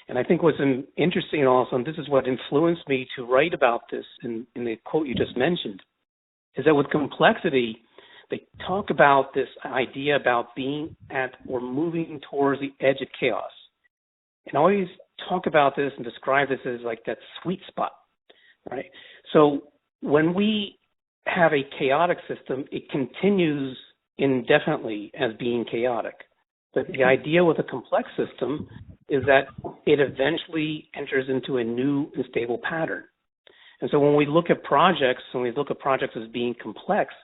And I think what's interesting also, and this is what influenced me to write about this in the quote you just mentioned, is that with complexity, they talk about this idea about being at or moving towards the edge of chaos. And I always talk about this and describe this as like that sweet spot, right? So when we have a chaotic system, it continues indefinitely as being chaotic. But the idea with a complex system is that it eventually enters into a new and stable pattern. And so when we look at projects, as being complex,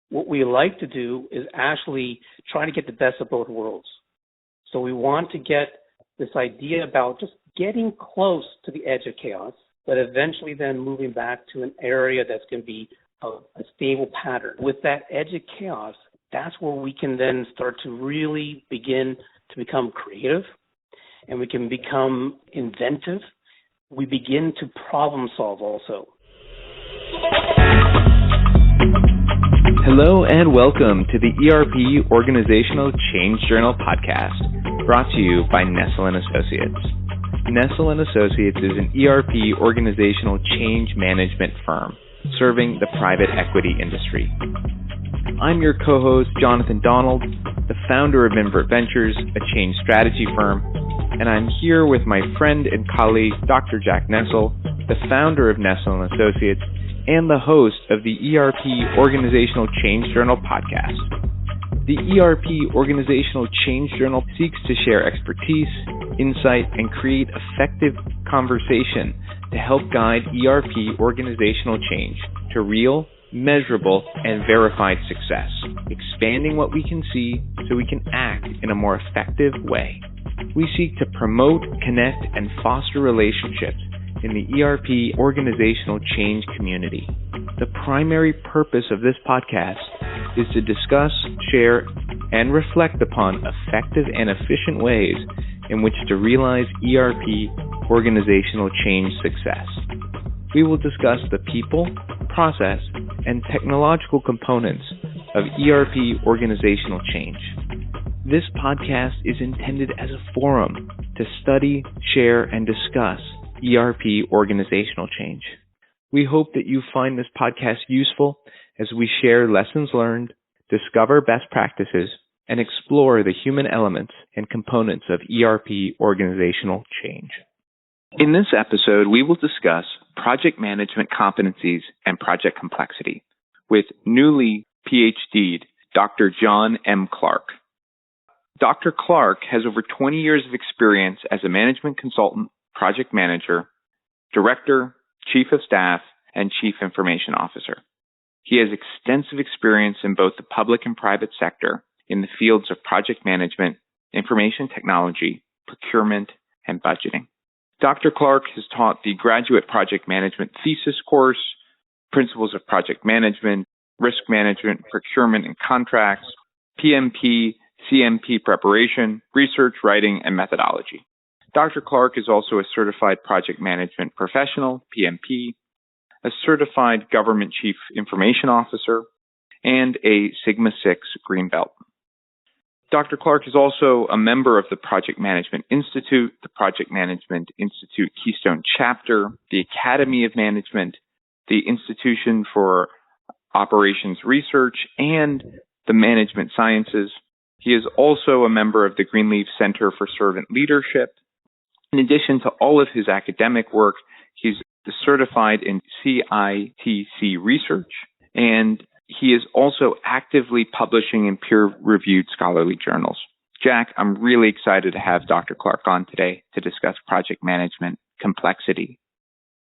what we like to do is actually try to get the best of both worlds. So we want to get this idea about just getting close to the edge of chaos, but eventually then moving back to an area that's going to be a stable pattern. With that edge of chaos, that's where we can then start to really begin to become creative, and we can become inventive. We begin to problem solve also. Hello and welcome to the ERP Organizational Change Journal podcast, brought to you by Nestell & Associates. Nestell & Associates is an ERP organizational change management firm serving the private equity industry. I'm your co-host, Jonathan Donald, the founder of Invert Ventures, a change strategy firm, and I'm here with my friend and colleague, Dr. Jack Nestell, the founder of Nestell & Associates, and the host of the ERP Organizational Change Journal podcast. The ERP Organizational Change Journal seeks to share expertise, insight, and create effective conversation to help guide ERP organizational change to real, measurable, and verified success, expanding what we can see so we can act in a more effective way. We seek to promote, connect, and foster relationships in the ERP organizational change community. The primary purpose of this podcast is to discuss, share, and reflect upon effective and efficient ways in which to realize ERP organizational change success. We will discuss the people, process, and technological components of ERP organizational change. This podcast is intended as a forum to study, share, and discuss ERP organizational change. We hope that you find this podcast useful as we share lessons learned, discover best practices, and explore the human elements and components of ERP organizational change. In this episode, we will discuss project management competencies and project complexity with newly PhD'd Dr. John M. Clark. Dr. Clark has over 20 years of experience as a management consultant, project manager, director, chief of staff, and chief information officer. He has extensive experience in both the public and private sector in the fields of project management, information technology, procurement, and budgeting. Dr. Clark has taught the Graduate Project Management Thesis course, Principles of Project Management, Risk Management, Procurement and Contracts, PMP, CMP preparation, research, writing, and methodology. Dr. Clark is also a certified project management professional, PMP, a certified government chief information officer, and a Sigma 6 Green Belt. Dr. Clark is also a member of the Project Management Institute, the Project Management Institute Keystone Chapter, the Academy of Management, the Institution for Operations Research, and the Management Sciences. He is also a member of the Greenleaf Center for Servant Leadership. In addition to all of his academic work, he's certified in CITC research, and he is also actively publishing in peer-reviewed scholarly journals. Jack, I'm really excited to have Dr. Clark on today to discuss project management complexity.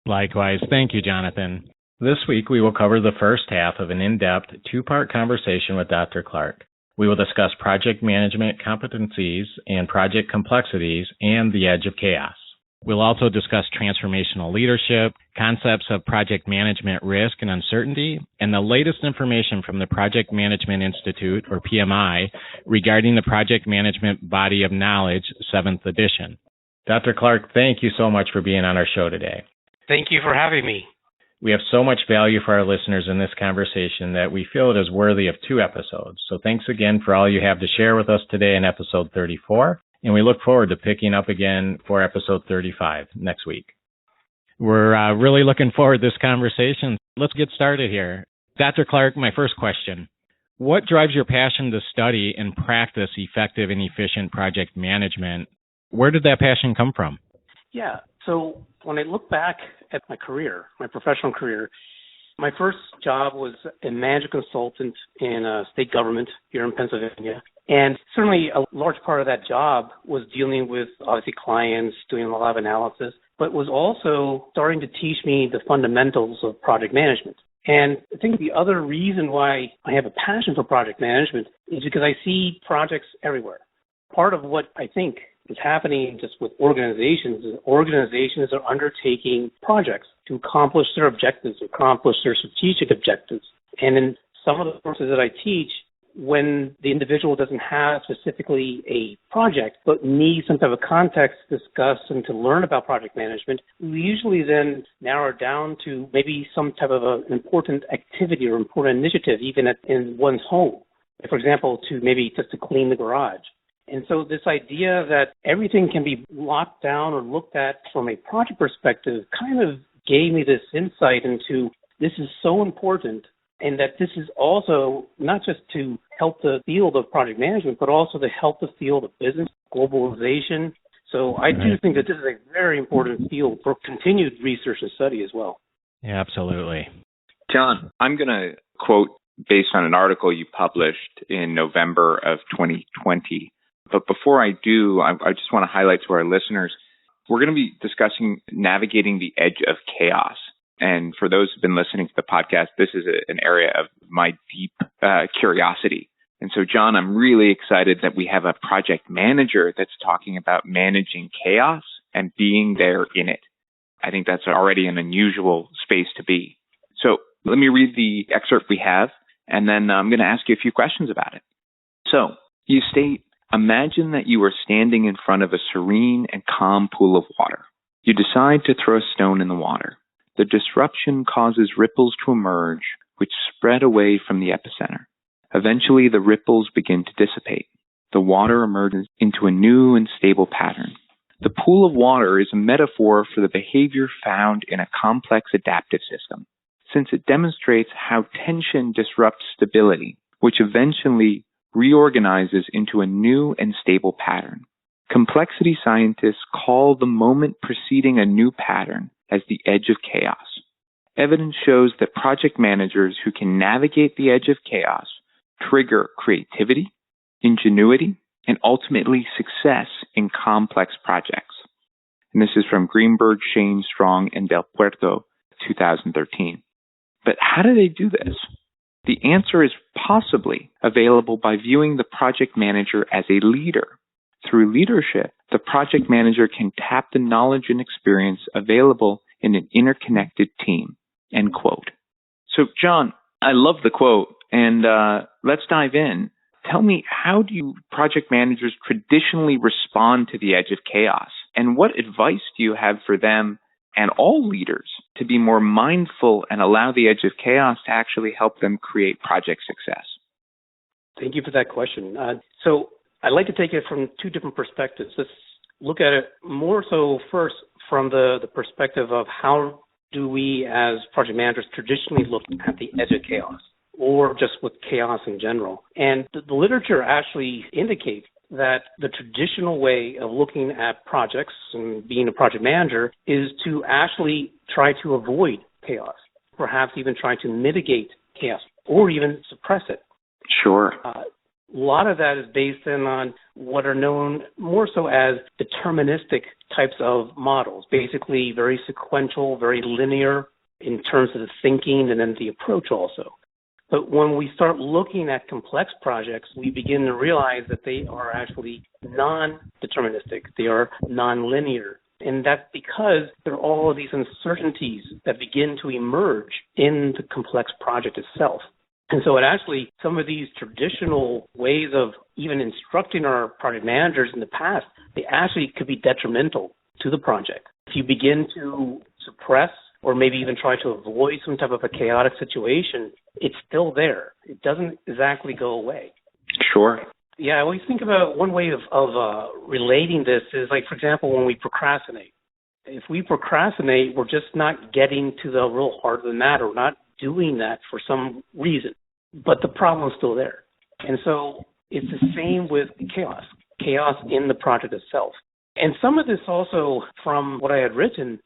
Likewise. Thank you, Jonathan. This week, we will cover the first half of an in-depth two-part conversation with Dr. Clark. We will discuss project management competencies and project complexities and the edge of chaos. We'll also discuss transformational leadership, concepts of project management risk and uncertainty, and the latest information from the Project Management Institute, or PMI, regarding the Project Management Body of Knowledge, 7th edition. Dr. Clark, thank you so much for being on our show today. Thank you for having me. We have so much value for our listeners in this conversation that we feel it is worthy of 2 episodes. So thanks again for all you have to share with us today in episode 34. and we look forward to picking up again for episode 35 next week. We're really looking forward to this conversation. Let's get started here. Dr. Clark, my first question. What drives your passion to study and practice effective and efficient project management? Where did that passion come from? Yeah, so when I look back at my career, my professional career, my first job was a management consultant in a state government here in Pennsylvania. And certainly a large part of that job was dealing with, obviously, clients, doing a lot of analysis, but was also starting to teach me the fundamentals of project management. And I think the other reason why I have a passion for project management is because I see projects everywhere. Part of what I think is happening just with organizations is organizations are undertaking projects to accomplish their objectives, accomplish their strategic objectives. And in some of the courses that I teach, when the individual doesn't have specifically a project, but needs some type of context to discuss and to learn about project management, we usually then narrow it down to maybe some type of an important activity or important initiative, even in one's home. For example, to maybe just to clean the garage. And so this idea that everything can be locked down or looked at from a project perspective kind of gave me this insight into this is so important, and that this is also not just to help the field of project management, but also to help the field of business, globalization. So I do think that this is a very important field for continued research and study as well. Yeah, absolutely. John, I'm going to quote based on an article you published in November of 2020. But before I do, I just want to highlight to our listeners, we're going to be discussing navigating the edge of chaos. And for those who've been listening to the podcast, this is an area of my deep curiosity. And so, John, I'm really excited that we have a project manager that's talking about managing chaos and being there in it. I think that's already an unusual space to be. So let me read the excerpt we have, and then I'm going to ask you a few questions about it. So you state, imagine that you are standing in front of a serene and calm pool of water. You decide to throw a stone in the water. The disruption causes ripples to emerge, which spread away from the epicenter. Eventually, the ripples begin to dissipate. The water emerges into a new and stable pattern. The pool of water is a metaphor for the behavior found in a complex adaptive system, since it demonstrates how tension disrupts stability, which eventually reorganizes into a new and stable pattern. Complexity scientists call the moment preceding a new pattern as the edge of chaos. Evidence shows that project managers who can navigate the edge of chaos trigger creativity, ingenuity, and ultimately success in complex projects. And this is from Greenberg, Shane, Strong, and Del Puerto, 2013. But how do they do this? The answer is possibly available by viewing the project manager as a leader. Through leadership, the project manager can tap the knowledge and experience available in an interconnected team, end quote. So, John, I love the quote, and let's dive in. Tell me, how do project managers traditionally respond to the edge of chaos? And what advice do you have for them and all leaders to be more mindful and allow the edge of chaos to actually help them create project success? Thank you for that question. So I'd like to take it from two different perspectives. Let's look at it more so first from the perspective of how do we as project managers traditionally look at the edge of chaos, or just with chaos in general. And the literature actually indicates that the traditional way of looking at projects and being a project manager is to actually try to avoid chaos, perhaps even try to mitigate chaos or even suppress it. Sure. A lot of that is based on what are known more so as deterministic types of models, basically very sequential, very linear in terms of the thinking and then the approach also. But when we start looking at complex projects, we begin to realize that they are actually non-deterministic. They are non-linear. And that's because there are all of these uncertainties that begin to emerge in the complex project itself. And so some of these traditional ways of even instructing our project managers in the past, they actually could be detrimental to the project. If you begin to suppress or maybe even try to avoid some type of a chaotic situation, it's still there. It doesn't exactly go away. Sure. Yeah, I always think about one way of relating this is like, for example, when we procrastinate. If we procrastinate, we're just not getting to the real heart of the matter. We're not doing that for some reason, but the problem is still there. And so it's the same with chaos in the project itself. And some of this also, from what I had written,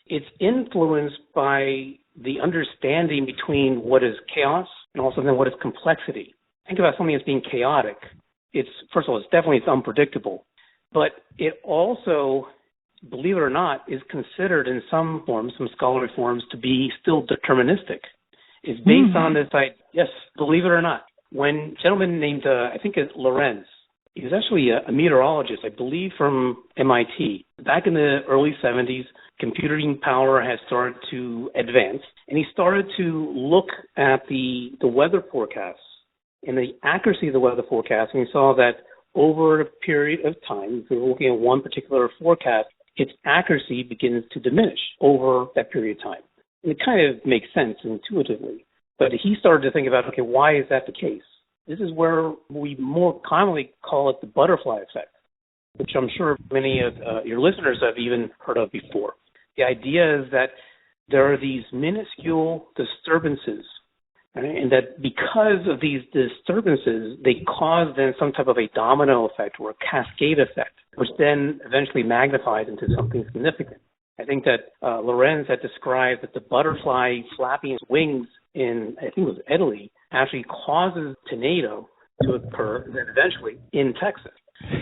it's influenced by the understanding between what is chaos and also then what is complexity. Think about something as being chaotic. It's, first of all, it's unpredictable, but it also, believe it or not, is considered in some forms, some scholarly forms, to be still deterministic. It's based on this idea, yes, believe it or not. When a gentleman named, I think it's Lorenz, he was actually a meteorologist, I believe from MIT. Back in the early 70s, computing power had started to advance, and he started to look at the weather forecasts and the accuracy of the weather forecast, and he saw that over a period of time, if we were looking at one particular forecast, its accuracy begins to diminish over that period of time. And it kind of makes sense intuitively. But he started to think about, okay, why is that the case? This is where we more commonly call it the butterfly effect, which I'm sure many of your listeners have even heard of before. The idea is that there are these minuscule disturbances, right? And that because of these disturbances, they cause then some type of a domino effect or a cascade effect, which then eventually magnifies into something significant. I think that Lorenz had described that the butterfly flapping its wings in, I think it was Italy, actually causes a tornado to occur then eventually in Texas.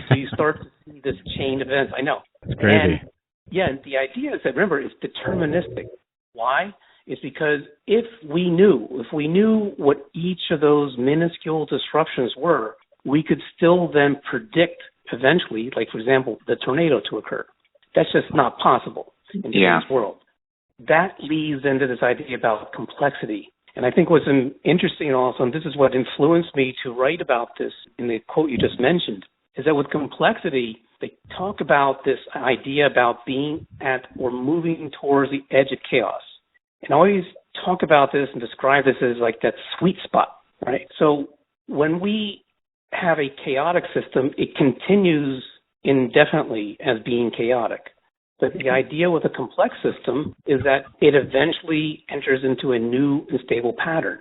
So you start to see this chain of events. I know. It's crazy. And, yeah, and the idea is that, remember, it's deterministic. Why? It's because if we knew what each of those minuscule disruptions were, we could still then predict eventually, like, for example, the tornado to occur. That's just not possible in today's world. That leads into this idea about complexity. And I think what's interesting also, and this is what influenced me to write about this in the quote you just mentioned, is that with complexity, they talk about this idea about being at or moving towards the edge of chaos. And I always talk about this and describe this as like that sweet spot, right? So when we have a chaotic system, it continues indefinitely as being chaotic. But the idea with a complex system is that it eventually enters into a new and stable pattern.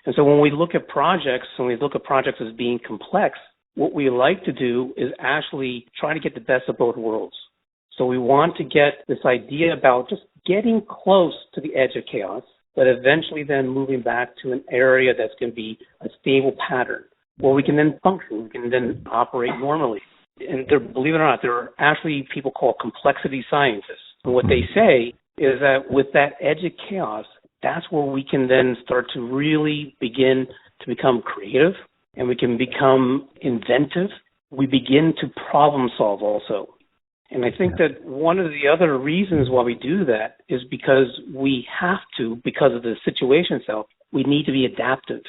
And so when we look at projects, as being complex, what we like to do is actually try to get the best of both worlds. So we want to get this idea about just getting close to the edge of chaos, but eventually then moving back to an area that's going to be a stable pattern where we can then function, we can then operate normally. And believe it or not, there are actually people called complexity scientists. And what they say is that with that edge of chaos, that's where we can then start to really begin to become creative, and we can become inventive. We begin to problem solve also. And I think that one of the other reasons why we do that is because we have to, because of the situation itself, we need to be adaptive.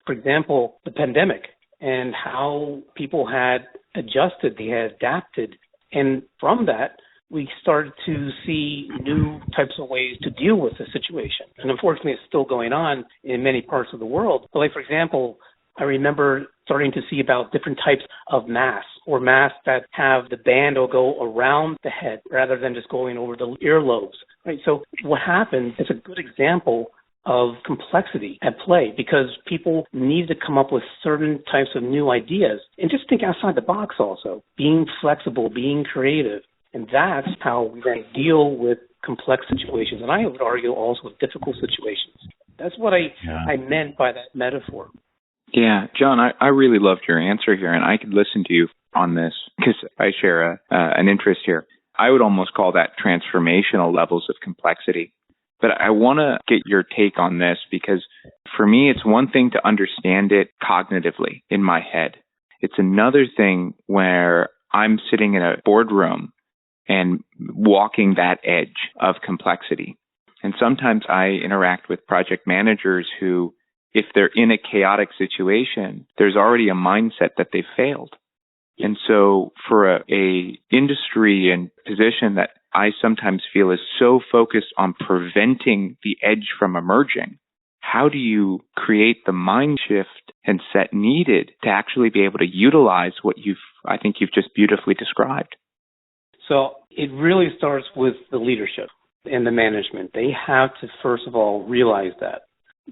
For example, the pandemic and how people had adjusted, they had adapted. And from that, we started to see new types of ways to deal with the situation. And unfortunately, it's still going on in many parts of the world. But like, for example, I remember starting to see about different types of masks, or masks that have the band will go around the head rather than just going over the earlobes. Right? So what happened is a good example of complexity at play, because people need to come up with certain types of new ideas and just think outside the box also, being flexible, being creative. And that's how we then deal with complex situations. And I would argue also with difficult situations. That's what I meant by that metaphor. Yeah, John, I really loved your answer here, and I could listen to you on this because I share an interest here. I would almost call that transformational levels of complexity. But I want to get your take on this, because for me, it's one thing to understand it cognitively in my head. It's another thing where I'm sitting in a boardroom and walking that edge of complexity. And sometimes I interact with project managers who, if they're in a chaotic situation, there's already a mindset that they've failed. And so for a industry and position that I sometimes feel is so focused on preventing the edge from emerging, how do you create the mind shift and set needed to actually be able to utilize what I think you've just beautifully described? So it really starts with the leadership and the management. They have to, first of all, realize that.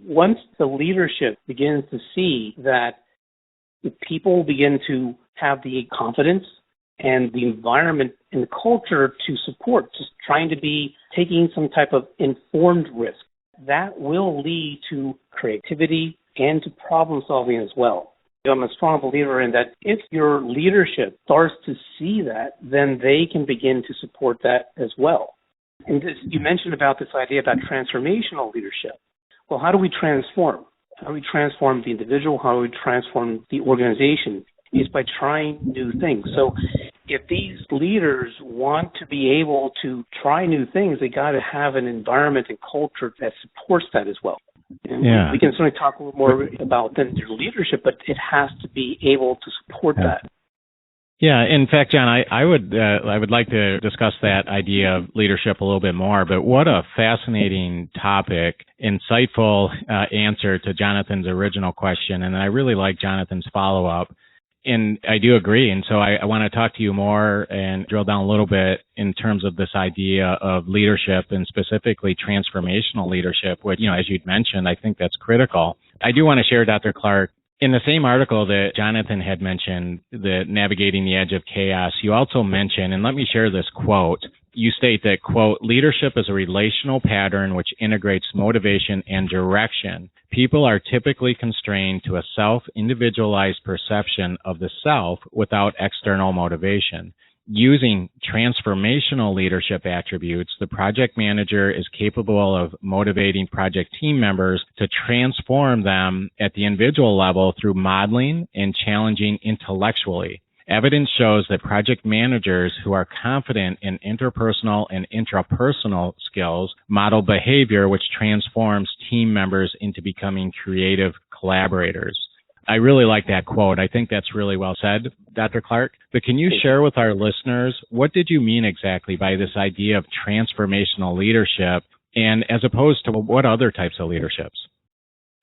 Once the leadership begins to see that the people begin to have the confidence and the environment and the culture to support, just trying to be taking some type of informed risk, that will lead to creativity and to problem solving as well. I'm a strong believer in that if your leadership starts to see that, then they can begin to support that as well. And you mentioned about this idea about transformational leadership. Well, how do we transform? How do we transform the individual? How do we transform the organization? Is by trying new things. So if these leaders want to be able to try new things, they got to have an environment and culture that supports that as well. And we can certainly talk a little more about their leadership, but it has to be able to support that. Yeah, in fact, John, I would like to discuss that idea of leadership a little bit more, but what a fascinating topic, insightful answer to Jonathan's original question, and I really like Jonathan's follow-up. And I do agree, and so I want to talk to you more and drill down a little bit in terms of this idea of leadership and specifically transformational leadership, which, as you'd mentioned, I think that's critical. I do want to share, Dr. Clark, in the same article that Jonathan had mentioned, the Navigating the Edge of Chaos, you also mentioned, and let me share this quote. You state that, quote, leadership is a relational pattern which integrates motivation and direction. People are typically constrained to a self-individualized perception of the self without external motivation. Using transformational leadership attributes, the project manager is capable of motivating project team members to transform them at the individual level through modeling and challenging intellectually. Evidence shows that project managers who are confident in interpersonal and intrapersonal skills model behavior which transforms team members into becoming creative collaborators. I really like that quote. I think that's really well said, Dr. Clark. But can you share with our listeners, what did you mean exactly by this idea of transformational leadership, and as opposed to what other types of leaderships?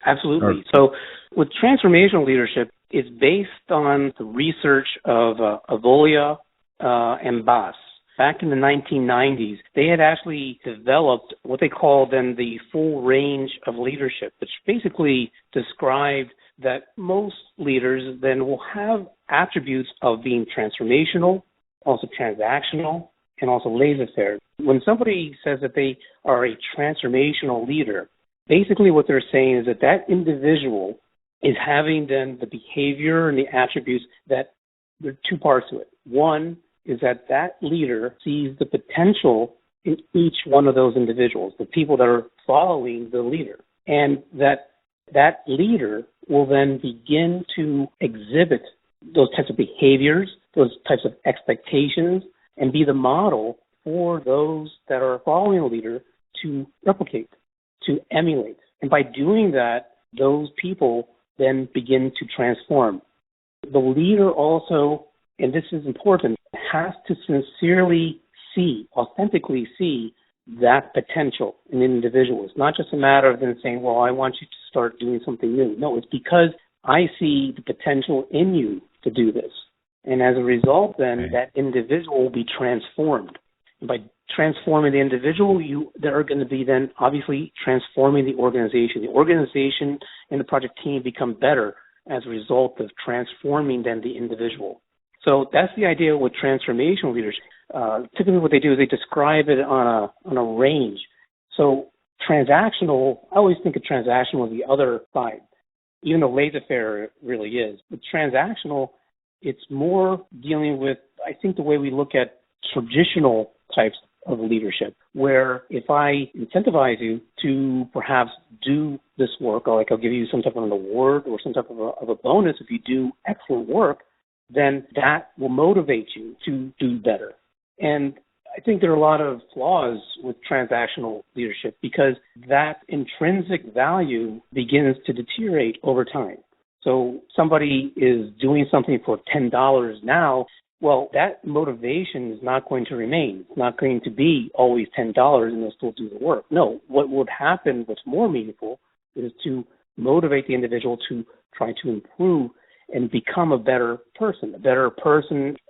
Absolutely. So with transformational leadership, it's based on the research of Avolia and Bass. Back in the 1990s, they had actually developed what they call then the full range of leadership, which basically described that most leaders then will have attributes of being transformational, also transactional, and also laissez-faire. When somebody says that they are a transformational leader, basically what they're saying is that that individual is having then the behavior and the attributes that there are two parts to it. One is that that leader sees the potential in each one of those individuals, the people that are following the leader, and that leader will then begin to exhibit those types of behaviors, those types of expectations, and be the model for those that are following the leader to replicate, to emulate. And by doing that, those people then begin to transform. The leader also, and this is important, has to sincerely see, authentically see that potential in an individual. It's not just a matter of them saying, well, I want you to start doing something new. No, it's because I see the potential in you to do this. And as a result, then, that individual will be transformed. And by transforming the individual, they are going to be then obviously transforming the organization. The organization and the project team become better as a result of transforming then the individual. So that's the idea with transformational leadership. Typically what they do is they describe it on a range. So transactional, I always think of transactional as the other side, even though laissez-faire it really is. But transactional, it's more dealing with, I think, the way we look at traditional types of leadership, where if I incentivize you to perhaps do this work, or like I'll give you some type of an award or some type of a bonus if you do excellent work, then that will motivate you to do better. And I think there are a lot of flaws with transactional leadership because that intrinsic value begins to deteriorate over time. So somebody is doing something for $10 now, well, that motivation is not going to remain. It's not going to be always $10 and they'll still do the work. No, what would happen, what's more meaningful, is to motivate the individual to try to improve and become a better person,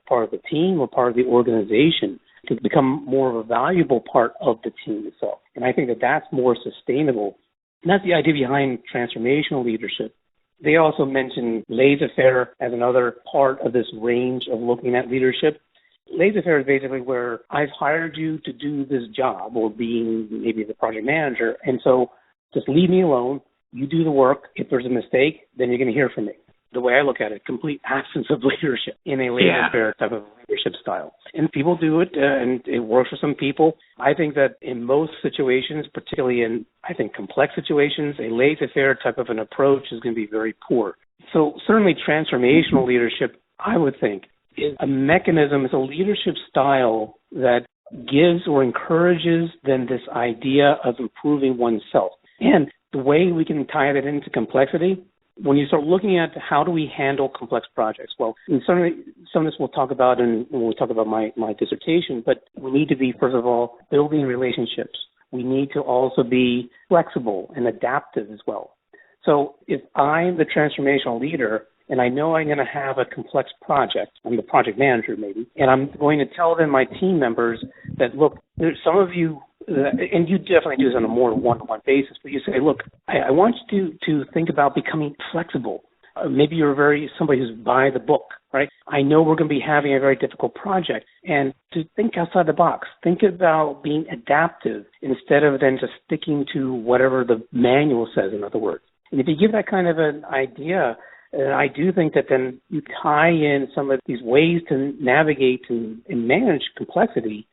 part of the team or part of the organization, to become more of a valuable part of the team itself. And I think that that's more sustainable. And that's the idea behind transformational leadership. They also mention laissez-faire as another part of this range of looking at leadership. Laissez-faire is basically where I've hired you to do this job, or being maybe the project manager, and so just leave me alone. You do the work. If there's a mistake, then you're going to hear from me. The way I look at it, complete absence of leadership in a laissez-faire type of leadership style. And people do it, and it works for some people. I think that in most situations, particularly in, I think, complex situations, a laissez-faire type of an approach is going to be very poor. So certainly transformational leadership, I would think, is a mechanism, it's a leadership style that gives or encourages then this idea of improving oneself. And the way we can tie that into complexity, when you start looking at how do we handle complex projects, well, and certainly some of this we'll talk about when we talk about my dissertation, but we need to be, first of all, building relationships. We need to also be flexible and adaptive as well. So if I'm the transformational leader and I know I'm going to have a complex project, I'm the project manager maybe, and I'm going to tell them, my team members, that, look, there's some of you, and you definitely do this on a more one-to-one basis, but you say, look, I want you to think about becoming flexible. Maybe you're somebody who's by the book, right? I know we're going to be having a very difficult project, and to think outside the box. Think about being adaptive instead of then just sticking to whatever the manual says, in other words. And if you give that kind of an idea, I do think that then you tie in some of these ways to navigate and manage complexity,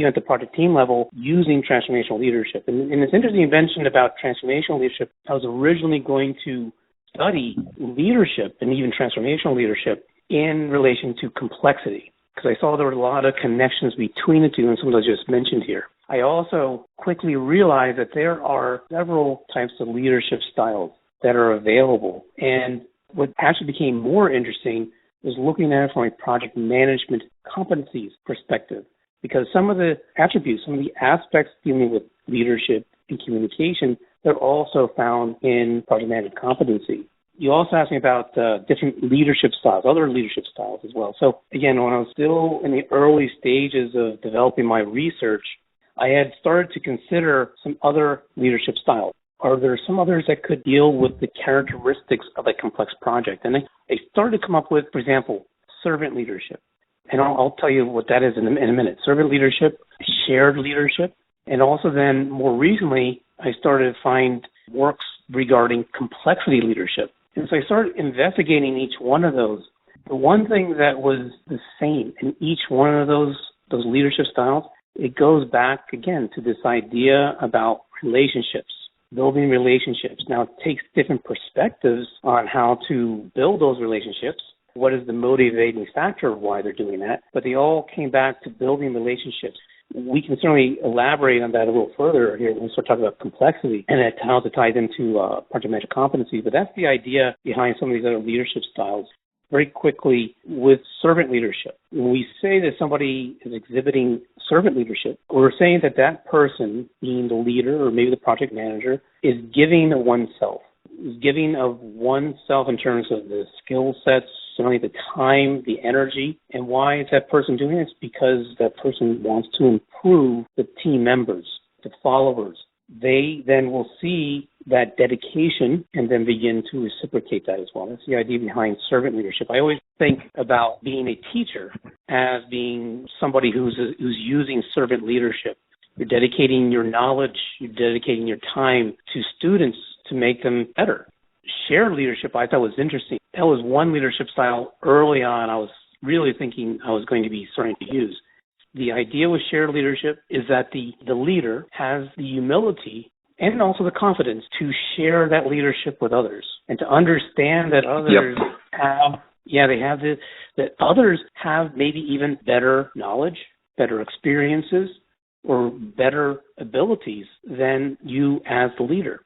at the project team level, using transformational leadership. And it's interesting you mentioned about transformational leadership. I was originally going to study leadership and even transformational leadership in relation to complexity, because I saw there were a lot of connections between the two, and some of those I just mentioned here. I also quickly realized that there are several types of leadership styles that are available. And what actually became more interesting was looking at it from a project management competencies perspective, because some of the attributes, some of the aspects dealing with leadership and communication, they're also found in project management competency. You also asked me about different leadership styles, other leadership styles as well. So again, when I was still in the early stages of developing my research, I had started to consider some other leadership styles. Are there some others that could deal with the characteristics of a complex project? And I started to come up with, for example, servant leadership. And I'll tell you what that is in a minute. Servant leadership, shared leadership, and also then more recently, I started to find works regarding complexity leadership. And so I started investigating each one of those. The one thing that was the same in each one of those leadership styles, it goes back again to this idea about relationships, building relationships. Now, it takes different perspectives on how to build those relationships. What is the motivating factor of why they're doing that? But they all came back to building relationships. We can certainly elaborate on that a little further here when we start talking about complexity and how it ties into project management competency. But that's the idea behind some of these other leadership styles. Very quickly, with servant leadership, when we say that somebody is exhibiting servant leadership, we're saying that that person, being the leader or maybe the project manager, is giving of oneself. Is giving of oneself in terms of the skill sets, certainly the time, the energy. And why is that person doing this? Because that person wants to improve the team members, the followers. They then will see that dedication and then begin to reciprocate that as well. That's the idea behind servant leadership. I always think about being a teacher as being somebody who's using servant leadership. You're dedicating your knowledge, you're dedicating your time to students to make them better. Shared leadership, I thought was interesting. That was one leadership style early on I was really thinking I was going to be starting to use. The idea with shared leadership is that the leader has the humility and also the confidence to share that leadership with others and to understand that others that others have maybe even better knowledge, better experiences, or better abilities than you as the leader.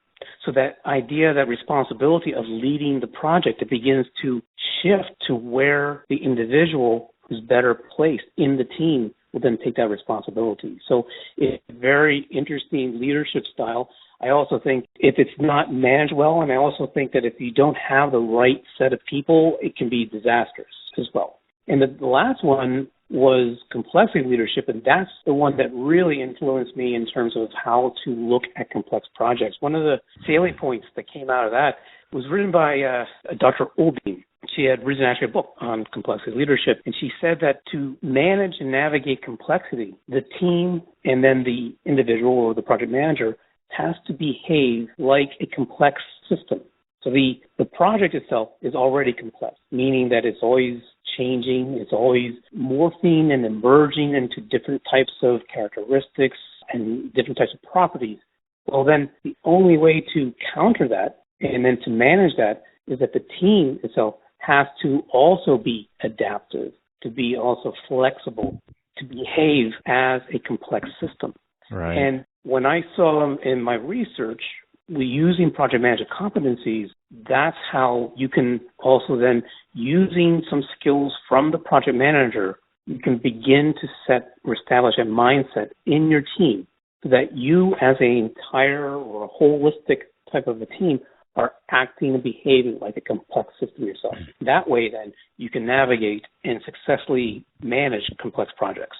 So that idea, that responsibility of leading the project, it begins to shift to where the individual is better placed in the team will then take that responsibility. So it's a very interesting leadership style. I also think if it's not managed well, and I also think that if you don't have the right set of people, it can be disastrous as well. And the last one was complexity leadership, and that's the one that really influenced me in terms of how to look at complex projects. One of the salient points that came out of that was written by Dr. Olbein. She had written actually a book on complexity leadership, and she said that to manage and navigate complexity, the team and then the individual or the project manager has to behave like a complex system. So the project itself is already complex, meaning that it's always changing, it's always morphing and emerging into different types of characteristics and different types of properties. Well, then the only way to counter that and then to manage that is that the team itself has to also be adaptive, to be also flexible, to behave as a complex system. Right. And when I saw in my research, using project management competencies, that's how you can also then, using some skills from the project manager, you can begin to set or establish a mindset in your team so that you as an entire or a holistic type of a team are acting and behaving like a complex system yourself. That way, then, you can navigate and successfully manage complex projects.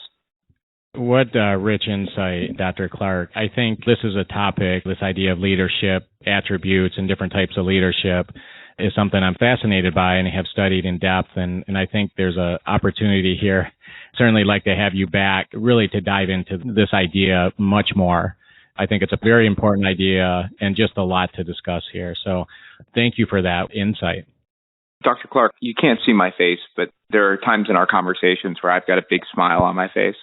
What rich insight, Dr. Clark. I think this is a topic, this idea of leadership, attributes, and different types of leadership is something I'm fascinated by and have studied in depth. And I think there's an opportunity here. Certainly like to have you back, really to dive into this idea much more. I think it's a very important idea and just a lot to discuss here. So thank you for that insight. Dr. Clark, you can't see my face, but there are times in our conversations where I've got a big smile on my face.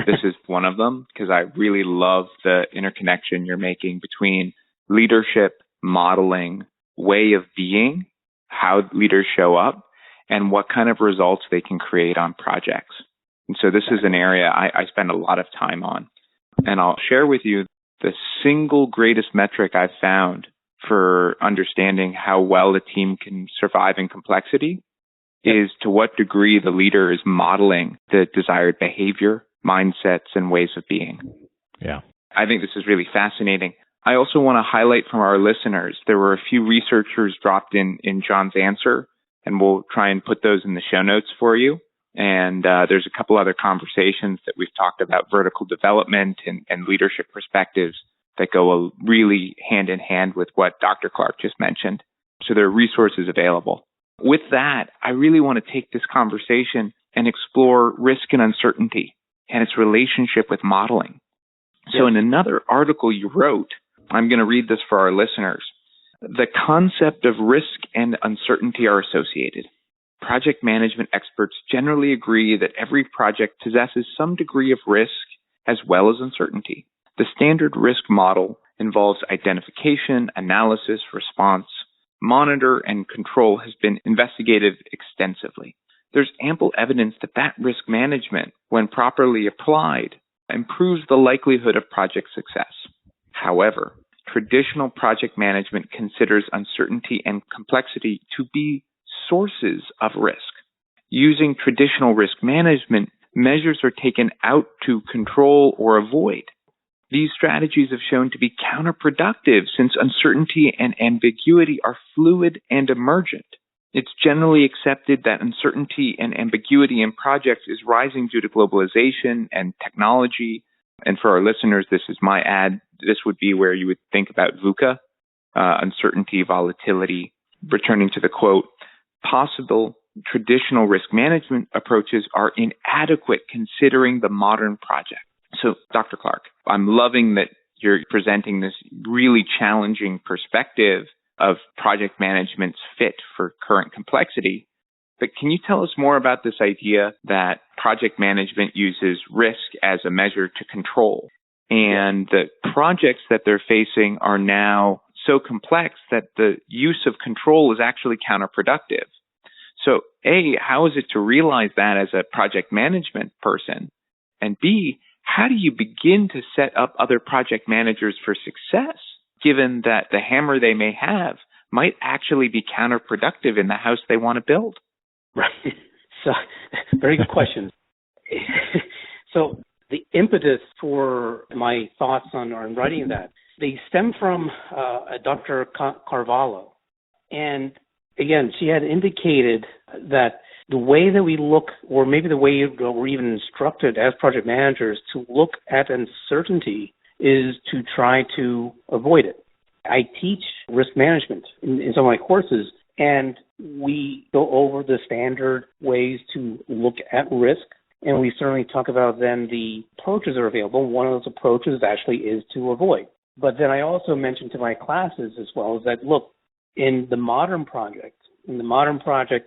This is one of them because I really love the interconnection you're making between leadership, modeling, way of being, how leaders show up, and what kind of results they can create on projects. And so this is an area I spend a lot of time on. And I'll share with you the single greatest metric I've found for understanding how well a team can survive in complexity is to what degree the leader is modeling the desired behavior, mindsets, and ways of being. Yeah. I think this is really fascinating. I also want to highlight from our listeners, there were a few researchers dropped in John's answer, and we'll try and put those in the show notes for you. And there's a couple other conversations that we've talked about vertical development and leadership perspectives that go really hand in hand with what Dr. Clark just mentioned. So there are resources available. With that, I really want to take this conversation and explore risk and uncertainty and its relationship with modeling. So in another article you wrote, I'm going to read this for our listeners. The concept of risk and uncertainty are associated. Project management experts generally agree that every project possesses some degree of risk as well as uncertainty. The standard risk model involves identification, analysis, response, monitor, and control has been investigated extensively. There's ample evidence that risk management, when properly applied, improves the likelihood of project success. However, traditional project management considers uncertainty and complexity to be sources of risk. Using traditional risk management, measures are taken out to control or avoid. These strategies have shown to be counterproductive since uncertainty and ambiguity are fluid and emergent. It's generally accepted that uncertainty and ambiguity in projects is rising due to globalization and technology. And for our listeners, this is my ad. This would be where you would think about VUCA, uncertainty, volatility. Returning to the quote, possible traditional risk management approaches are inadequate considering the modern project. So, Dr. Clark, I'm loving that you're presenting this really challenging perspective of project management's fit for current complexity. But can you tell us more about this idea that project management uses risk as a measure to control, and the projects that they're facing are now so complex that the use of control is actually counterproductive? So, A, how is it to realize that as a project management person? And B, how do you begin to set up other project managers for success, given that the hammer they may have might actually be counterproductive in the house they want to build? Right. So, very good question. So the impetus for my thoughts on writing that, they stem from Dr. Carvalho. And again, she had indicated that the way that we look, or maybe the way we're even instructed as project managers to look at uncertainty, is to try to avoid it. I teach risk management in some of my courses, and we go over the standard ways to look at risk, and we certainly talk about then the approaches that are available. One of those approaches actually is to avoid. But then I also mentioned to my classes as well is that, look, in the modern project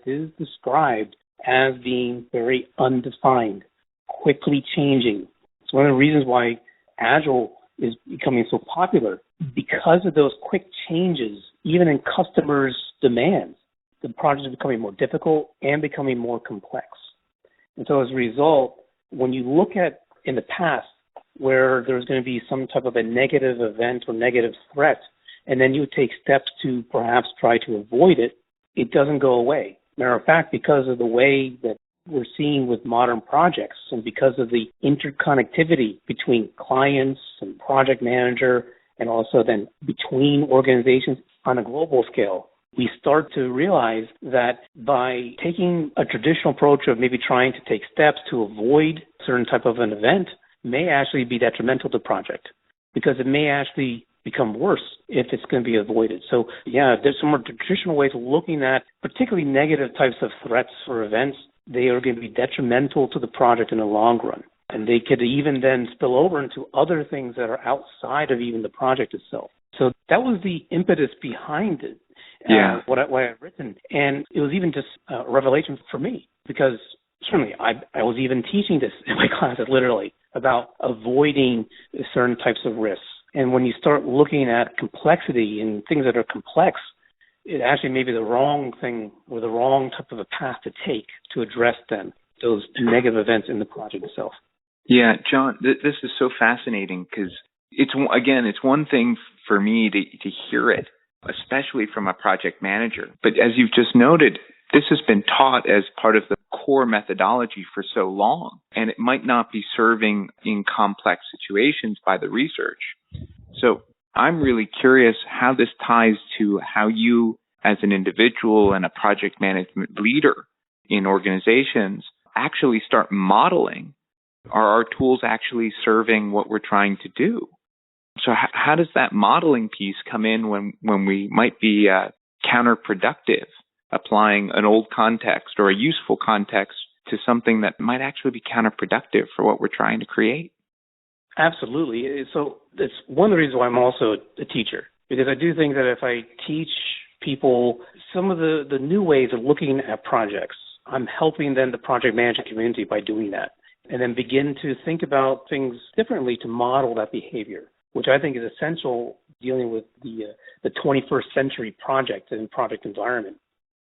is described as being very undefined, quickly changing. It's one of the reasons why Agile is becoming so popular, because of those quick changes, even in customers' demands. The project is becoming more difficult and becoming more complex. And so as a result, when you look at in the past where there's going to be some type of a negative event or negative threat, and then you take steps to perhaps try to avoid it, it doesn't go away. Matter of fact, because of the way that we're seeing with modern projects and because of the interconnectivity between clients and project manager and also then between organizations on a global scale, we start to realize that by taking a traditional approach of maybe trying to take steps to avoid certain type of an event may actually be detrimental to the project, because it may actually become worse if it's going to be avoided. So yeah, there's some more traditional ways of looking at particularly negative types of threats or events. They are going to be detrimental to the project in the long run. And they could even then spill over into other things that are outside of even the project itself. So that was the impetus behind it. What I've written. And it was even just a revelation for me, because certainly I was even teaching this in my classes literally about avoiding certain types of risks. And when you start looking at complexity and things that are complex, it actually may be the wrong thing or the wrong type of a path to take to address then those negative events in the project itself. Yeah, John, this is so fascinating because it's one thing for me to hear it, especially from a project manager. But as you've just noted, this has been taught as part of the core methodology for so long, and it might not be serving in complex situations by the research. So I'm really curious how this ties to how you, as an individual and a project management leader in organizations, actually start modeling. Are our tools actually serving what we're trying to do? So how does that modeling piece come in when we might be counterproductive, applying an old context or a useful context to something that might actually be counterproductive for what we're trying to create? Absolutely. So it's one of the reasons why I'm also a teacher, because I do think that if I teach people some of the new ways of looking at projects, I'm helping then the project management community by doing that, and then begin to think about things differently to model that behavior, which I think is essential dealing with the 21st century project and project environment.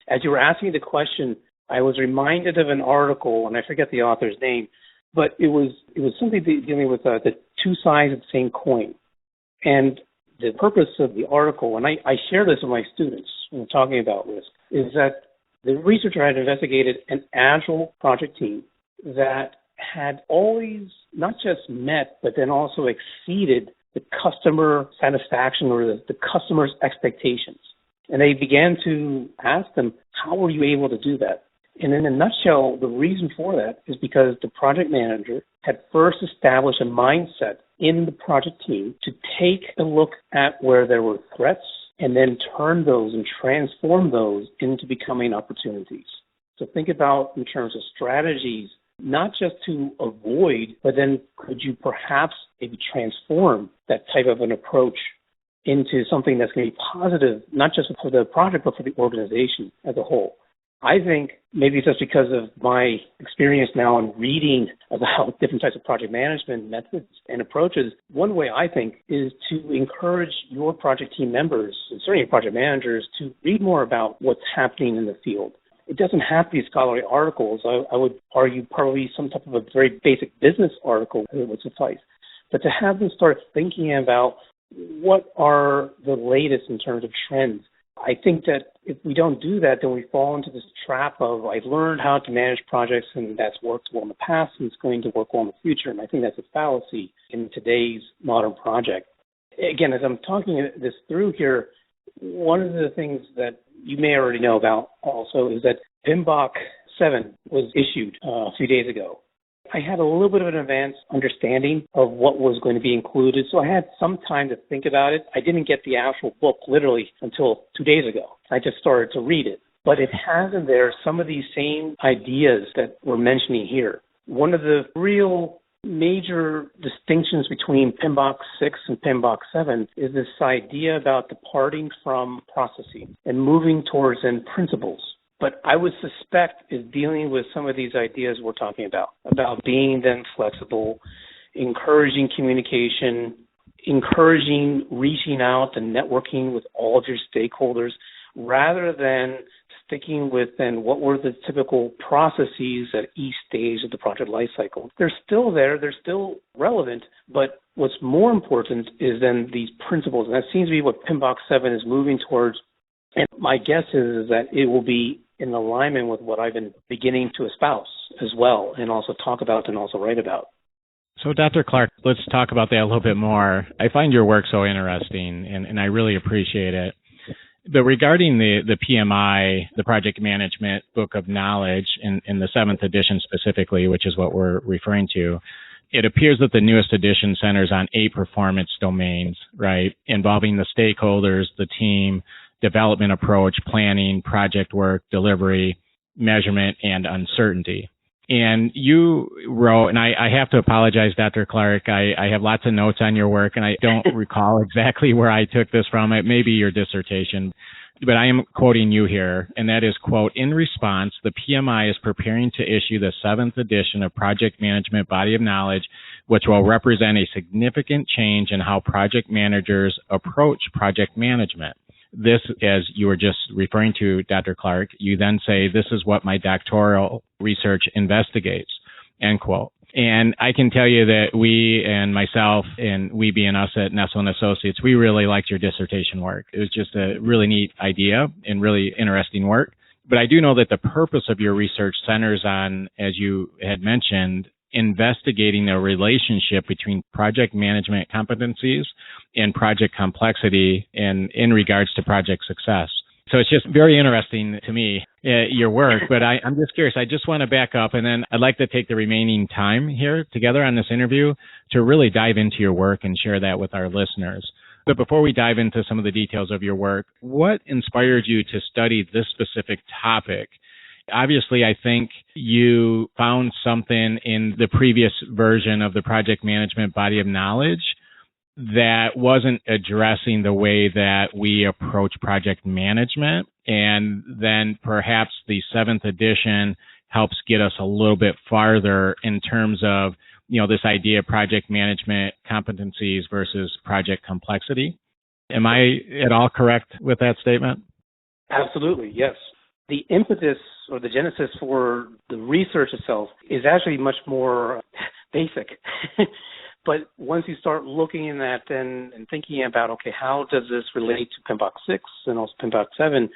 As you were asking the question, I was reminded of an article, and I forget the author's name, but it was something dealing with the two sides of the same coin. And the purpose of the article, and I share this with my students when we're talking about risk, is that the researcher had investigated an Agile project team that had always not just met, but then also exceeded the customer satisfaction or the customer's expectations. And they began to ask them, how were you able to do that? And in a nutshell, the reason for that is because the project manager had first established a mindset in the project team to take a look at where there were threats and then turn those and transform those into becoming opportunities. So think about in terms of strategies, not just to avoid, but then could you perhaps maybe transform that type of an approach into something that's going to be positive, not just for the project, but for the organization as a whole. I think maybe it's just because of my experience now in reading about different types of project management methods and approaches. One way I think is to encourage your project team members, and certainly project managers, to read more about what's happening in the field. It doesn't have to be scholarly articles. I would argue probably some type of a very basic business article would suffice. But to have them start thinking about what are the latest in terms of trends, I think that if we don't do that, then we fall into this trap of I've learned how to manage projects and that's worked well in the past and it's going to work well in the future. And I think that's a fallacy in today's modern project. Again, as I'm talking this through here, one of the things that you may already know about also is that PMBOK 7 was issued a few days ago. I had a little bit of an advanced understanding of what was going to be included, so I had some time to think about it. I didn't get the actual book literally until 2 days ago. I just started to read it. But it has in there some of these same ideas that we're mentioning here. One of the real major distinctions between PMBOK 6 and PMBOK 7 is this idea about departing from processing and moving towards principles. But I would suspect is dealing with some of these ideas we're talking about being then flexible, encouraging communication, encouraging reaching out and networking with all of your stakeholders, rather than sticking with then what were the typical processes at each stage of the project lifecycle. They're still there, they're still relevant, but what's more important is then these principles, and that seems to be what PMBOK 7 is moving towards. And my guess is that it will be in alignment with what I've been beginning to espouse as well, and also talk about and also write about. So, Dr. Clark, let's talk about that a little bit more. I find your work so interesting, and I really appreciate it. But regarding the PMI, the Project Management Book of Knowledge, in the 7th edition specifically, which is what we're referring to, it appears that the newest edition centers on 8 performance domains, right, involving the stakeholders, the team, development approach, planning, project work, delivery, measurement, and uncertainty. And you wrote, and I have to apologize, Dr. Clark, I have lots of notes on your work, and I don't recall exactly where I took this from. It may be your dissertation, but I am quoting you here, and that is, quote, "In response, the PMI is preparing to issue the 7th edition of Project Management Body of Knowledge, which will represent a significant change in how project managers approach project management." This, as you were just referring to, Dr. Clark, you then say, "This is what my doctoral research investigates," end quote. And I can tell you that we and myself, and we being us at Nestell & Associates, we really liked your dissertation work. It was just a really neat idea and really interesting work. But I do know that the purpose of your research centers on, as you had mentioned, investigating the relationship between project management competencies and project complexity and in regards to project success. So it's just very interesting to me, your work, but I'm just curious. I just want to back up, and then I'd like to take the remaining time here together on this interview to really dive into your work and share that with our listeners. But before we dive into some of the details of your work, what inspired you to study this specific topic? Obviously, I think you found something in the previous version of the project management body of knowledge that wasn't addressing the way that we approach project management. And then perhaps the 7th edition helps get us a little bit farther in terms of, this idea of project management competencies versus project complexity. Am I at all correct with that statement? Absolutely, yes. The impetus or the genesis for the research itself is actually much more basic. But once you start looking at and thinking about, okay, how does this relate to PMBOK 6 and also PMBOK 7,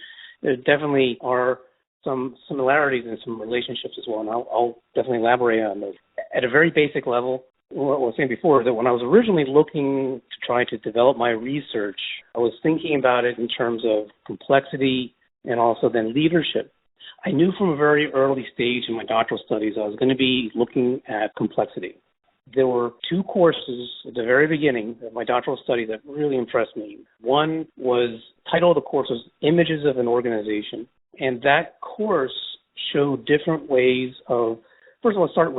there definitely are some similarities and some relationships as well, and I'll definitely elaborate on those. At a very basic level, what I was saying before, that when I was originally looking to try to develop my research, I was thinking about it in terms of complexity and also then leadership. I knew from a very early stage in my doctoral studies I was going to be looking at complexity. There were 2 courses at the very beginning of my doctoral study that really impressed me. One was, title of the course was Images of an Organization, and that course showed different ways of, first of all, it started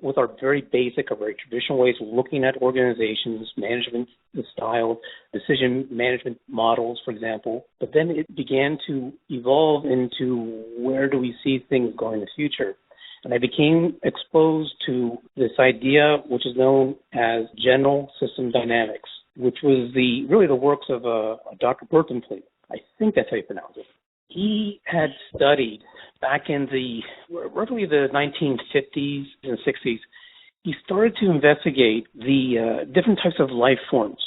with our very basic or very traditional ways of looking at organizations, management style, decision management models, for example. But then it began to evolve into where do we see things going in the future. And I became exposed to this idea, which is known as general system dynamics, which was really the works of Dr. Berkenfleet. I think that's how you pronounce it. He had studied back in roughly the 1950s and 60s. He started to investigate the different types of life forms.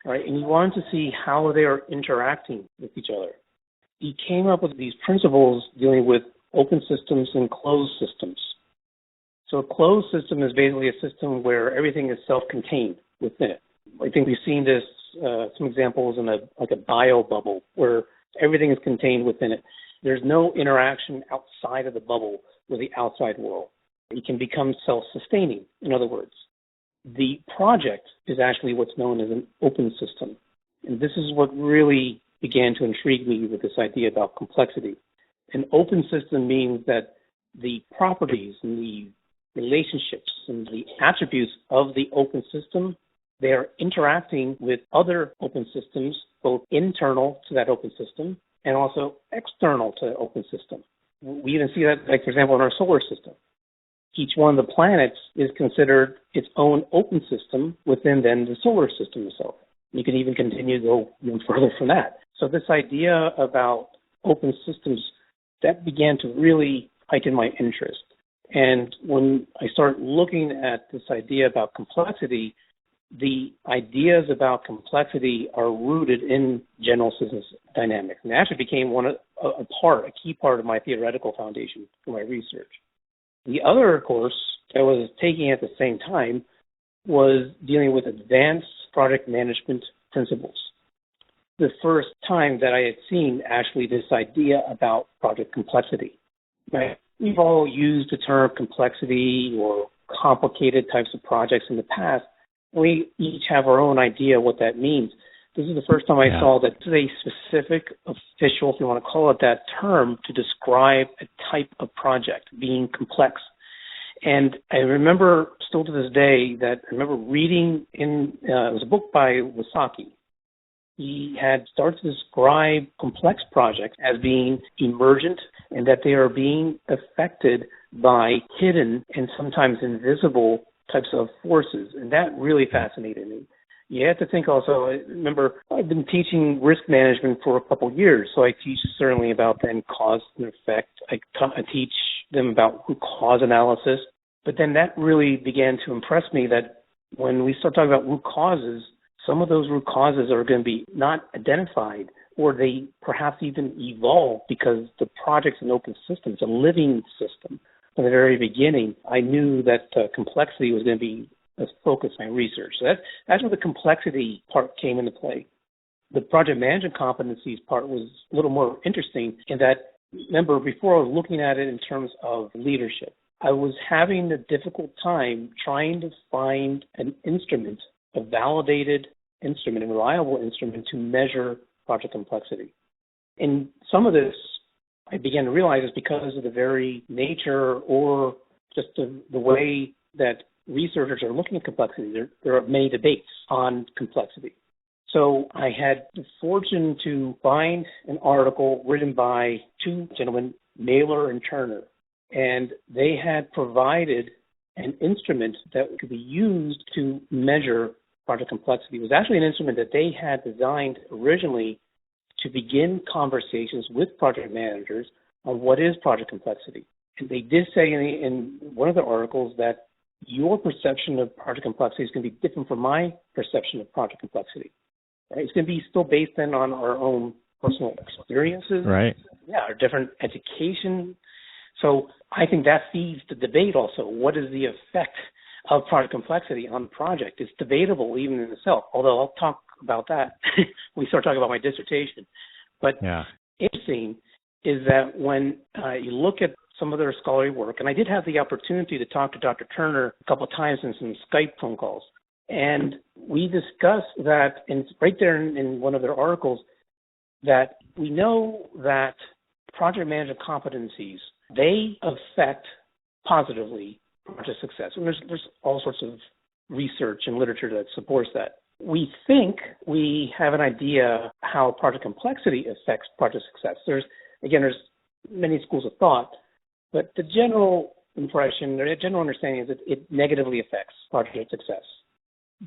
right? And he wanted to see how they are interacting with each other. He came up with these principles dealing with open systems and closed systems. So a closed system is basically a system where everything is self-contained within it. I think we've seen this, some examples in a bio bubble where everything is contained within it. There's no interaction outside of the bubble with the outside world. It can become self-sustaining, in other words. The project is actually what's known as an open system. And this is what really began to intrigue me with this idea about complexity. An open system means that the properties and the relationships and the attributes of the open system, they are interacting with other open systems, both internal to that open system and also external to the open system. We even see that, like, for example, in our solar system. Each one of the planets is considered its own open system within then the solar system itself. You can even continue to go even further from that. So this idea about open systems, that began to really heighten my interest. And when I started looking at this idea about complexity, the ideas about complexity are rooted in general systems dynamics. And it actually became a key part of my theoretical foundation for my research. The other course I was taking at the same time was dealing with advanced project management principles. The first time that I had seen actually this idea about project complexity. Right? We've all used the term complexity or complicated types of projects in the past. We each have our own idea what that means. This is the first time I saw that this is a specific, official, if you want to call it that, term to describe a type of project being complex. And I remember still to this day that I remember reading it was a book by Wasaki. He had started to describe complex projects as being emergent and that they are being affected by hidden and sometimes invisible types of forces. And that really fascinated me. You have to think also, I remember I've been teaching risk management for a couple of years, so I teach certainly about then cause and effect. I teach them about root cause analysis. But then that really began to impress me that when we start talking about root causes, some of those root causes are going to be not identified, or they perhaps even evolve because the project's an open system. It's a living system. From the very beginning, I knew that complexity was going to be a focus of my research. So that's where the complexity part came into play. The project management competencies part was a little more interesting in that, remember, before I was looking at it in terms of leadership, I was having a difficult time trying to find an instrument, a validated instrument, a reliable instrument to measure project complexity. And some of this I began to realize is because of the very nature or just the way that researchers are looking at complexity. There are many debates on complexity. So I had the fortune to find an article written by two gentlemen, Naylor and Turner, and they had provided an instrument that could be used to measure project complexity. It was actually an instrument that they had designed originally to begin conversations with project managers on what is project complexity. And they did say in one of the articles that your perception of project complexity is going to be different from my perception of project complexity. Right? It's going to be still based then on our own personal experiences. Right. Yeah, our different education. So I think that feeds the debate also. What is the effect of project complexity on the project? It's debatable even in itself, although I'll talk about that when we start talking about my dissertation. But interesting is that when you look at some of their scholarly work, and I did have the opportunity to talk to Dr. Turner a couple of times in some Skype phone calls, and we discussed that, and it's right there in one of their articles, that we know that project management competencies, they affect positively project success. And there's all sorts of research and literature that supports that. We think we have an idea how project complexity affects project success. There's many schools of thought, but the general impression or the general understanding is that it negatively affects project success.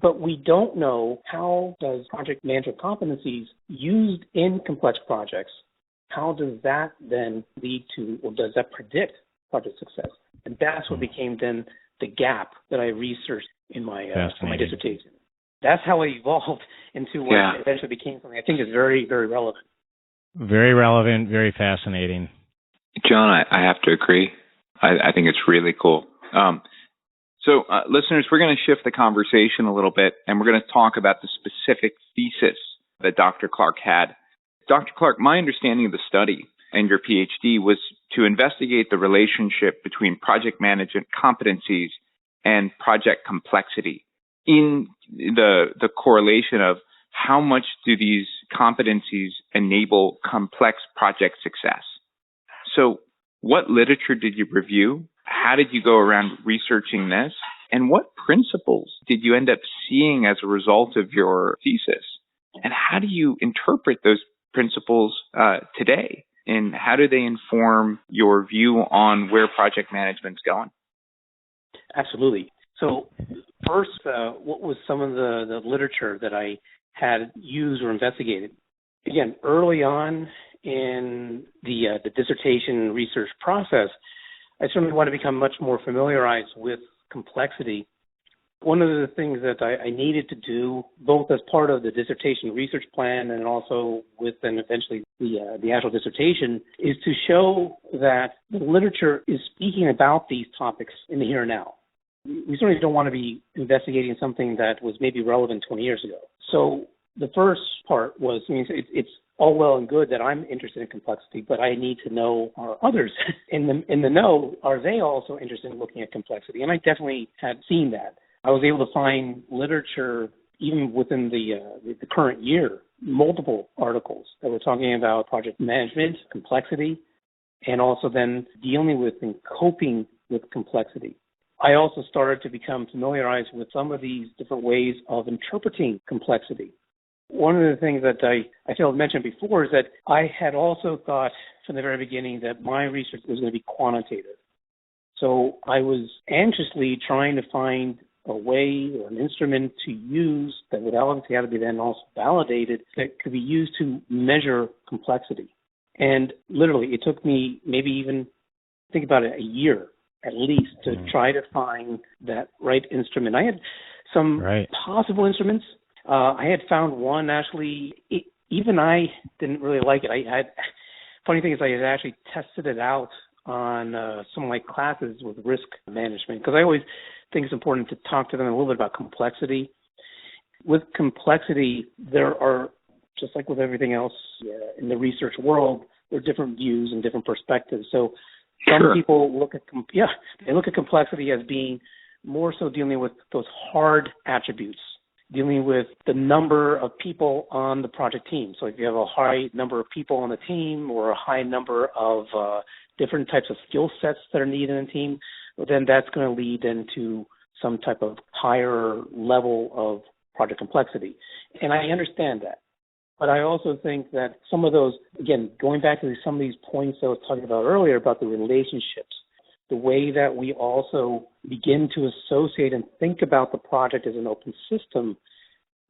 But we don't know how does project management competencies used in complex projects, how does that then lead to, or does that predict project success? And that's what became then the gap that I researched in my dissertation. That's how I evolved into what eventually became something I think is very, very relevant. Very relevant, very fascinating. John, I have to agree. I think it's really cool. So, listeners, we're going to shift the conversation a little bit, and we're going to talk about the specific thesis that Dr. Clark had. Dr. Clark, my understanding of the study and your PhD was to investigate the relationship between project management competencies and project complexity in the correlation of how much do these competencies enable complex project success. So what literature did you review? How did you go around researching this? And what principles did you end up seeing as a result of your thesis? And how do you interpret those principles today? And how do they inform your view on where project management's going? Absolutely. So first, what was some of the literature that I had used or investigated? Again, early on in the dissertation research process, I certainly want to become much more familiarized with complexity. One of the things that I needed to do, both as part of the dissertation research plan and also within eventually the actual dissertation, is to show that the literature is speaking about these topics in the here and now. We certainly don't want to be investigating something that was maybe relevant 20 years ago. So the first part was, it's all well and good that I'm interested in complexity, but I need to know, are others in the know, are they also interested in looking at complexity? And I definitely had seen that. I was able to find literature, even within the current year, multiple articles that were talking about project management, complexity, and also then dealing with and coping with complexity. I also started to become familiarized with some of these different ways of interpreting complexity. One of the things that I failed to mention before is that I had also thought from the very beginning that my research was going to be quantitative. So I was anxiously trying to find a way or an instrument to use that would obviously have to be then also validated that could be used to measure complexity. And literally, it took me maybe even, think about it, a year at least to try to find that right instrument. I had some possible instruments. I had found one actually, even I didn't really like it. Funny thing is I had actually tested it out on some of my classes with risk management, because I always think it's important to talk to them a little bit about complexity. With complexity, there are, just like with everything else in the research world, there are different views and different perspectives. So some people look at complexity as being more so dealing with those hard attributes, dealing with the number of people on the project team. So if you have a high number of people on the team or a high number of different types of skill sets that are needed in a team, then that's going to lead into some type of higher level of project complexity. And I understand that. But I also think that some of those, again, going back to some of these points I was talking about earlier about the relationships, the way that we also begin to associate and think about the project as an open system,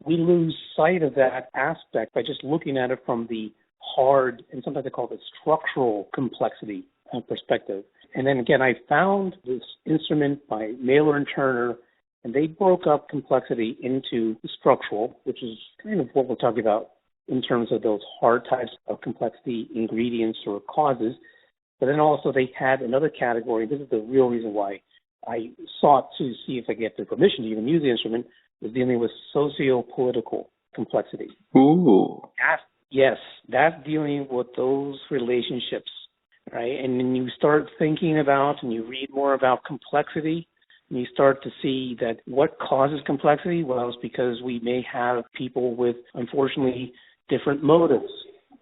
we lose sight of that aspect by just looking at it from the hard, and sometimes they call it structural complexity perspective. And then again, I found this instrument by Mailer and Turner, and they broke up complexity into structural, which is kind of what we're talking about in terms of those hard types of complexity ingredients or causes. But then also they had another category. This is the real reason why I sought to see if I could get their permission to even use the instrument, was dealing with socio-political complexity. Ooh. That's dealing with those relationships, right? And then you start thinking about and you read more about complexity, and you start to see that what causes complexity? Well, it's because we may have people with, unfortunately, different motives,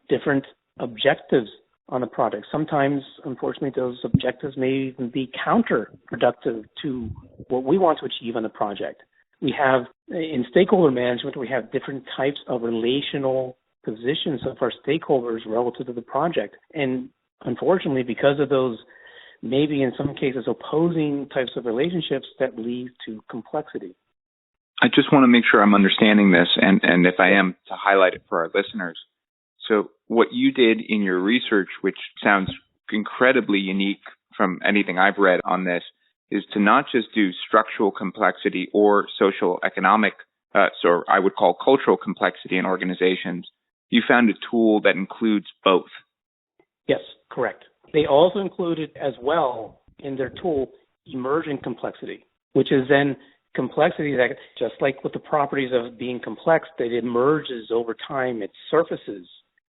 different objectives on the project. Sometimes, unfortunately, those objectives may even be counterproductive to what we want to achieve on the project. We have, in stakeholder management, we have different types of relational positions of our stakeholders relative to the project. And unfortunately, because of those, maybe in some cases, opposing types of relationships, that lead to complexity. I just want to make sure I'm understanding this, and if I am, to highlight it for our listeners. So what you did in your research, which sounds incredibly unique from anything I've read on this, is to not just do structural complexity or social economic so I would call cultural complexity in organizations, you found a tool that includes both. Yes, correct. They also included as well in their tool emergent complexity, which is then complexity that, just like with the properties of being complex, that emerges over time, it surfaces.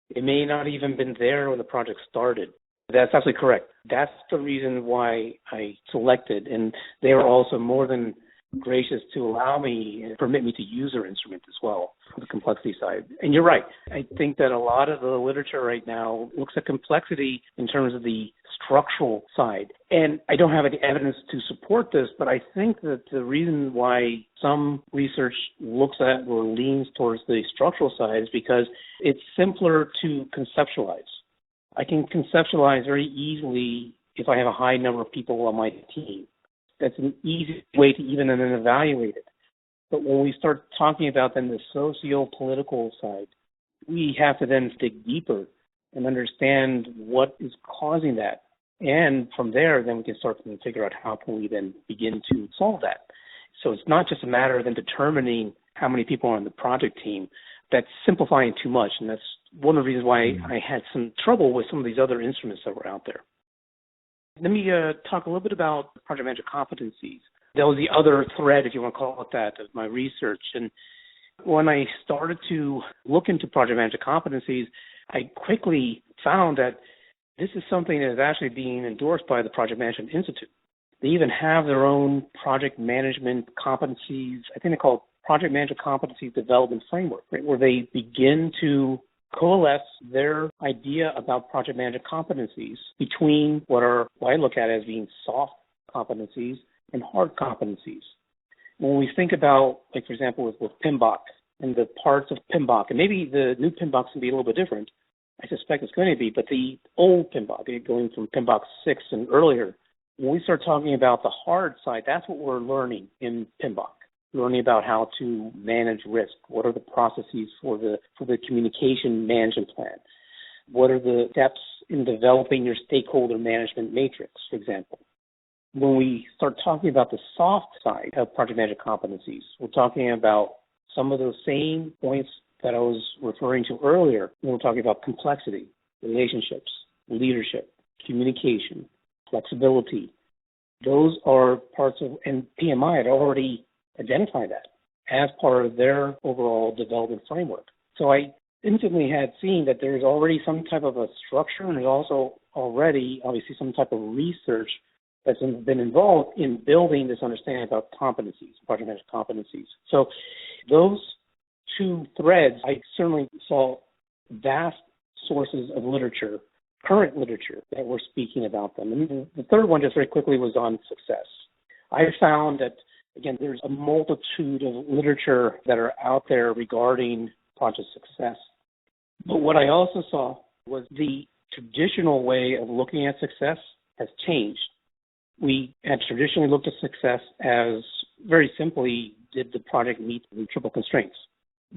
It may not even been there when the project started. That's absolutely correct. That's the reason why I selected, and they were also more than gracious to allow me and permit me to use their instrument as well for the complexity side. And you're right. I think that a lot of the literature right now looks at complexity in terms of the structural side. And I don't have any evidence to support this, but I think that the reason why some research looks at or leans towards the structural side is because it's simpler to conceptualize. I can conceptualize very easily if I have a high number of people on my team. That's an easy way to even then evaluate it. But when we start talking about then the socio-political side, we have to then dig deeper and understand what is causing that. And from there, then we can start to figure out how can we then begin to solve that. So it's not just a matter of then determining how many people are on the project team. That's simplifying too much, and that's one of the reasons why I had some trouble with some of these other instruments that were out there. Let me talk a little bit about project manager competencies. That was the other thread, if you want to call it that, of my research. And when I started to look into project manager competencies, I quickly found that this is something that is actually being endorsed by the Project Management Institute. They even have their own project management competencies. I think they call it Project Manager Competencies Development Framework, right, where they begin to coalesce their idea about project manager competencies between what I look at as being soft competencies and hard competencies. When we think about, like, for example, with PMBOK and the parts of PMBOK, and maybe the new PMBOK can be a little bit different, I suspect it's going to be, but the old PMBOK, going from PMBOK 6 and earlier, when we start talking about the hard side, that's what we're learning in PMBOK. Learning about how to manage risk. What are the processes for the communication management plan? What are the steps in developing your stakeholder management matrix, for example? When we start talking about the soft side of project manager competencies, we're talking about some of those same points that I was referring to earlier when we're talking about complexity, relationships, leadership, communication, flexibility. Those are parts of, and PMI had already identify that as part of their overall development framework. So I instantly had seen that there's already some type of a structure, and there's also already obviously some type of research that's been involved in building this understanding about competencies, project management competencies. So those two threads, I certainly saw vast sources of literature, current literature, that were speaking about them. And the third one, just very quickly, was on success. I found that, again, there's a multitude of literature that are out there regarding project success. But what I also saw was the traditional way of looking at success has changed. We had traditionally looked at success as very simply, did the project meet the triple constraints?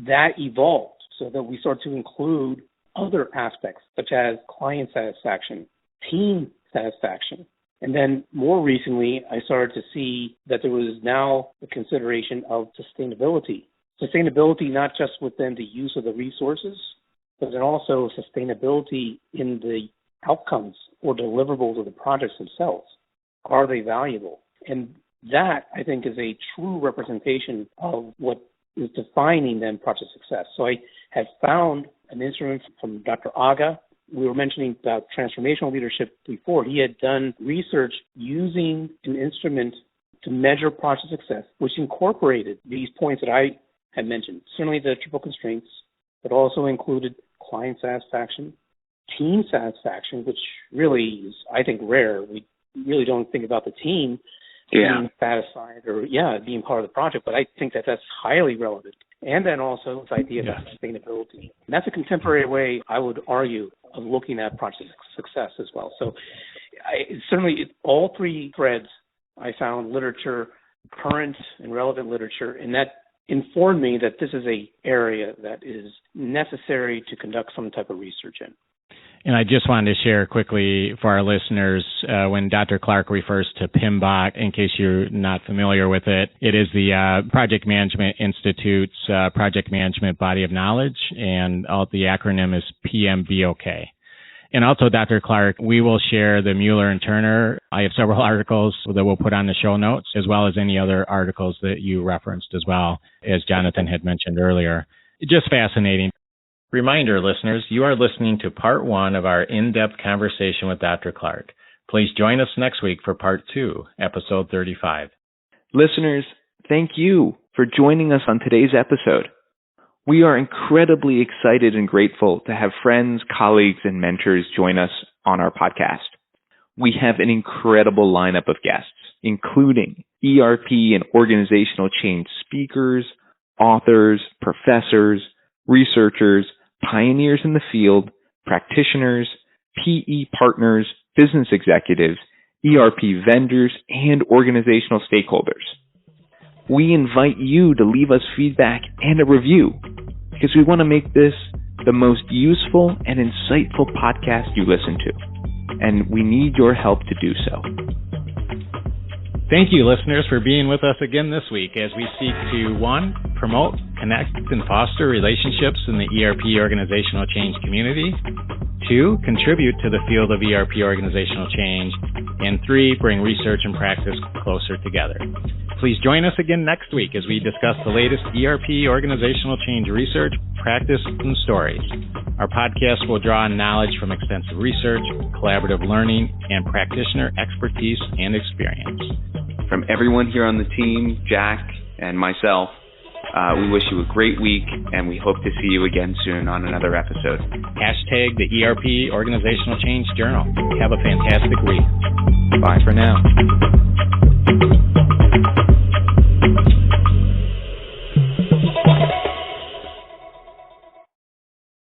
That evolved so that we start to include other aspects such as client satisfaction, team satisfaction. And then more recently, I started to see that there was now a consideration of sustainability. Sustainability not just within the use of the resources, but then also sustainability in the outcomes or deliverables of the projects themselves. Are they valuable? And that, I think, is a true representation of what is defining then project success. So I have found an instrument from Dr. Aga. We were mentioning about transformational leadership before. He had done research using an instrument to measure project success, which incorporated these points that I had mentioned. Certainly the triple constraints, but also included client satisfaction, team satisfaction, which really is, I think, rare. We really don't think about the team being satisfied or, being part of the project, but I think that that's highly relevant. And then also this idea of sustainability. And that's a contemporary way, I would argue, of looking at project success as well. So certainly all three threads, I found literature, current and relevant literature, and that informed me that this is an area that is necessary to conduct some type of research in. And I just wanted to share quickly for our listeners, when Dr. Clark refers to PMBOK, in case you're not familiar with it, it is the Project Management Institute's project management body of knowledge, and the acronym is PMBOK. And also, Dr. Clark, we will share the Mueller and Turner. I have several articles that we'll put on the show notes, as well as any other articles that you referenced as well, as Jonathan had mentioned earlier. Just fascinating. Reminder, listeners, you are listening to part 1 of our in-depth conversation with Dr. Clark. Please join us next week for part 2, episode 35. Listeners, thank you for joining us on today's episode. We are incredibly excited and grateful to have friends, colleagues, and mentors join us on our podcast. We have an incredible lineup of guests, including ERP and organizational change speakers, authors, professors, researchers, pioneers in the field, practitioners, PE partners, business executives, ERP vendors, and organizational stakeholders. We invite you to leave us feedback and a review because we want to make this the most useful and insightful podcast you listen to, and we need your help to do so. Thank you, listeners, for being with us again this week as we seek to, 1, promote, connect, and foster relationships in the ERP organizational change community, 2, contribute to the field of ERP organizational change, and 3, bring research and practice closer together. Please join us again next week as we discuss the latest ERP organizational change research, practice, and stories. Our podcast will draw on knowledge from extensive research, collaborative learning, and practitioner expertise and experience. From everyone here on the team, Jack and myself, we wish you a great week, and we hope to see you again soon on another episode. Hashtag the ERP Organizational Change Journal. Have a fantastic week. Bye for now.